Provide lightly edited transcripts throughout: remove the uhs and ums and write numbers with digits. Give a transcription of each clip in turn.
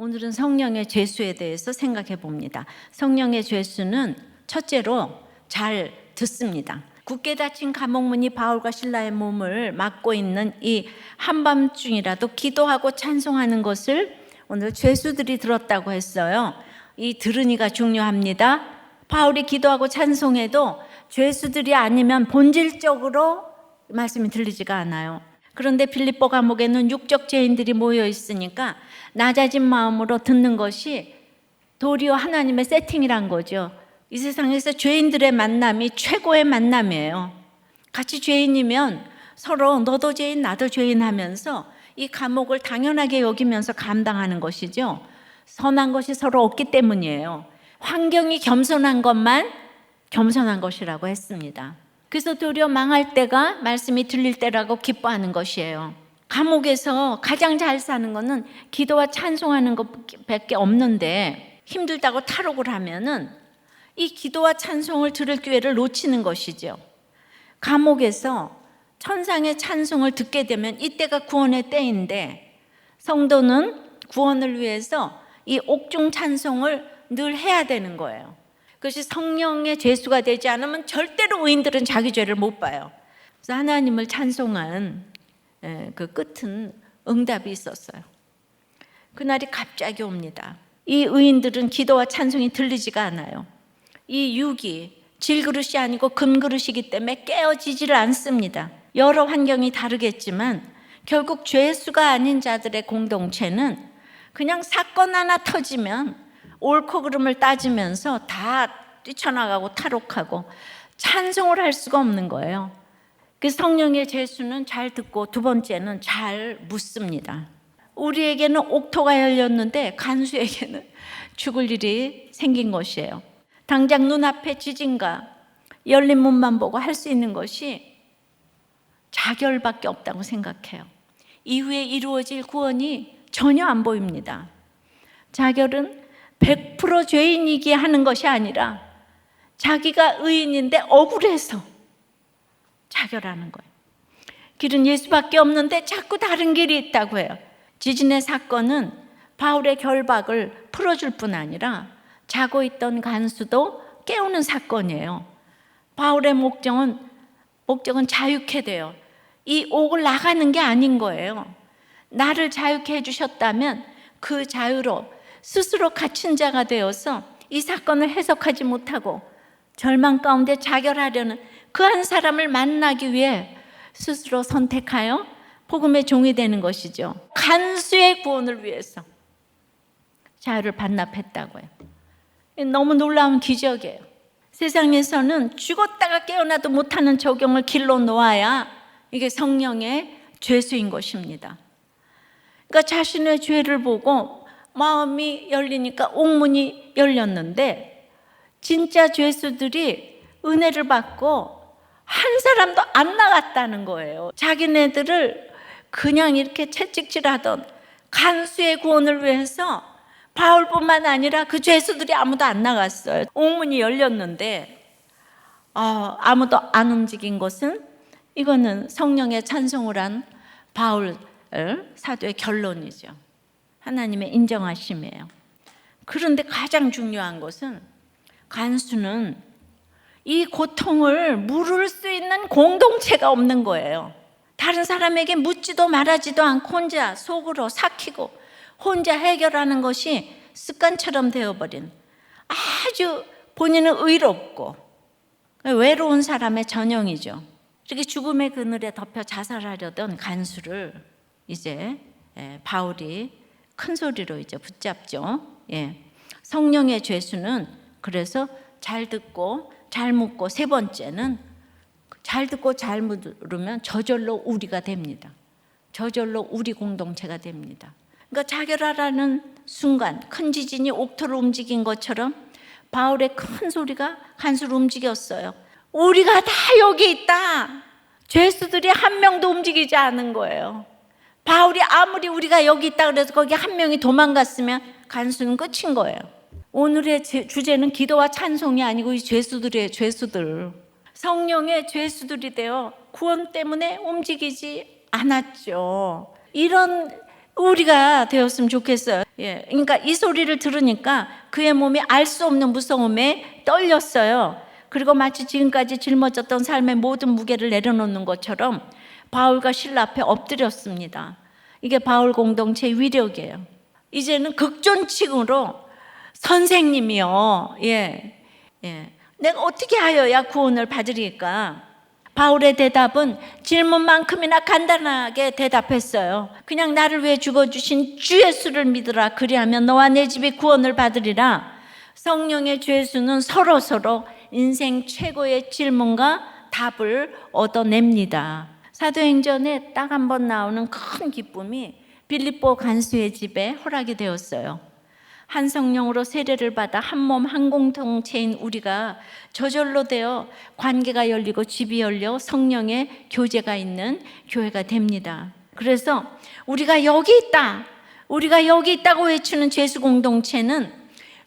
오늘은 성령의 죄수에 대해서 생각해 봅니다. 성령의 죄수는 첫째로 잘 듣습니다. 굳게 닫힌 감옥문이 바울과 실라의 몸을 막고 있는 이 한밤중이라도 기도하고 찬송하는 것을 오늘 죄수들이 들었다고 했어요. 이 들으니가 중요합니다. 바울이 기도하고 찬송해도 죄수들이 아니면 본질적으로 말씀이 들리지가 않아요. 그런데 빌립보 감옥에는 육적 죄인들이 모여 있으니까 낮아진 마음으로 듣는 것이 도리어 하나님의 세팅이란 거죠. 이 세상에서 죄인들의 만남이 최고의 만남이에요. 같이 죄인이면 서로 너도 죄인 나도 죄인 하면서 이 감옥을 당연하게 여기면서 감당하는 것이죠. 선한 것이 서로 없기 때문이에요. 환경이 겸손한 것만 겸손한 것이라고 했습니다. 그래서 도리어 망할 때가 말씀이 들릴 때라고 기뻐하는 것이에요. 감옥에서 가장 잘 사는 것은 기도와 찬송하는 것밖에 없는데 힘들다고 탈옥을 하면은 이 기도와 찬송을 들을 기회를 놓치는 것이죠. 감옥에서 천상의 찬송을 듣게 되면 이때가 구원의 때인데 성도는 구원을 위해서 이 옥중 찬송을 늘 해야 되는 거예요. 그것이 성령의 죄수가 되지 않으면 절대로 의인들은 자기 죄를 못 봐요. 그래서 하나님을 찬송한 그 끝은 응답이 있었어요. 그날이 갑자기 옵니다. 이 의인들은 기도와 찬송이 들리지가 않아요. 이 육이 질그릇이 아니고 금그릇이기 때문에 깨어지지를 않습니다. 여러 환경이 다르겠지만 결국 죄수가 아닌 자들의 공동체는 그냥 사건 하나 터지면 옳고 그름을 따지면서 다 뛰쳐나가고 탈옥하고 찬송을 할 수가 없는 거예요. 그 성령의 죄수는 잘 듣고 두 번째는 잘 묻습니다. 우리에게는 옥토가 열렸는데 간수에게는 죽을 일이 생긴 것이에요. 당장 눈앞에 지진과 열린 문만 보고 할 수 있는 것이 자결밖에 없다고 생각해요. 이후에 이루어질 구원이 전혀 안 보입니다. 자결은 100% 죄인이기에 하는 것이 아니라 자기가 의인인데 억울해서 자결하는 거예요. 길은 예수밖에 없는데 자꾸 다른 길이 있다고 해요. 지진의 사건은 바울의 결박을 풀어줄 뿐 아니라 자고 있던 간수도 깨우는 사건이에요. 바울의 목적은 자유케 돼요. 이 옥을 나가는 게 아닌 거예요. 나를 자유케 해주셨다면 그 자유로 스스로 갇힌 자가 되어서 이 사건을 해석하지 못하고 절망 가운데 자결하려는 그 한 사람을 만나기 위해 스스로 선택하여 복음의 종이 되는 것이죠. 간수의 구원을 위해서 자유를 반납했다고요. 너무 놀라운 기적이에요. 세상에서는 죽었다가 깨어나도 못하는 적용을 길러 놓아야 이게 성령의 죄수인 것입니다. 그러니까 자신의 죄를 보고 마음이 열리니까 옥문이 열렸는데 진짜 죄수들이 은혜를 받고 한 사람도 안 나갔다는 거예요. 자기네들을 그냥 이렇게 채찍질하던 간수의 구원을 위해서 바울뿐만 아니라 그 죄수들이 아무도 안 나갔어요. 옥문이 열렸는데 아무도 안 움직인 것은 이거는 성령의 찬송을 한 바울 사도의 결론이죠. 하나님의 인정하심이에요. 그런데 가장 중요한 것은 간수는 이 고통을 물을 수 있는 공동체가 없는 거예요. 다른 사람에게 묻지도 말하지도 않고 혼자 속으로 삭히고 혼자 해결하는 것이 습관처럼 되어버린 아주 본인은 의롭고 외로운 사람의 전형이죠. 이렇게 죽음의 그늘에 덮여 자살하려던 간수를 이제 바울이 큰 소리로 이제 붙잡죠. 성령의 죄수는 그래서 잘 듣고 잘 묻고 세 번째는 잘 듣고 잘 물으면 저절로 우리가 됩니다. 저절로 우리 공동체가 됩니다. 그러니까 자결하라는 순간 큰 지진이 옥토를 움직인 것처럼 바울의 큰 소리가 간수를 움직였어요. 우리가 다 여기 있다. 죄수들이 한 명도 움직이지 않은 거예요. 바울이 아무리 우리가 여기 있다 그래서 거기 한 명이 도망갔으면 간수는 끝인 거예요. 오늘의 주제는 기도와 찬송이 아니고 이 죄수들이에요. 죄수들. 성령의 죄수들이 되어 구원 때문에 움직이지 않았죠. 이런 우리가 되었으면 좋겠어요. 예, 그러니까 이 소리를 들으니까 그의 몸이 알 수 없는 무서움에 떨렸어요. 그리고 마치 지금까지 짊어졌던 삶의 모든 무게를 내려놓는 것처럼 바울과 실라 앞에 엎드렸습니다. 이게 바울 공동체의 위력이에요. 이제는 극존칭으로 선생님이요. 예, 예. 내가 어떻게 하여야 구원을 받으리까? 바울의 대답은 질문만큼이나 간단하게 대답했어요. 그냥 나를 위해 죽어주신 주 예수를 믿으라. 그리하면 너와 내 집이 구원을 받으리라. 성령의 주 예수는 서로 인생 최고의 질문과 답을 얻어냅니다. 사도행전에 딱 한 번 나오는 큰 기쁨이 빌립보 간수의 집에 허락이 되었어요. 한 성령으로 세례를 받아 한 몸 한 공동체인 우리가 저절로 되어 관계가 열리고 집이 열려 성령의 교제가 있는 교회가 됩니다. 그래서 우리가 여기 있다고 외치는 죄수 공동체는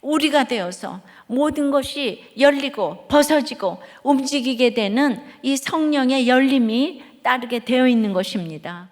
우리가 되어서 모든 것이 열리고 벗어지고 움직이게 되는 이 성령의 열림이 따르게 되어 있는 것입니다.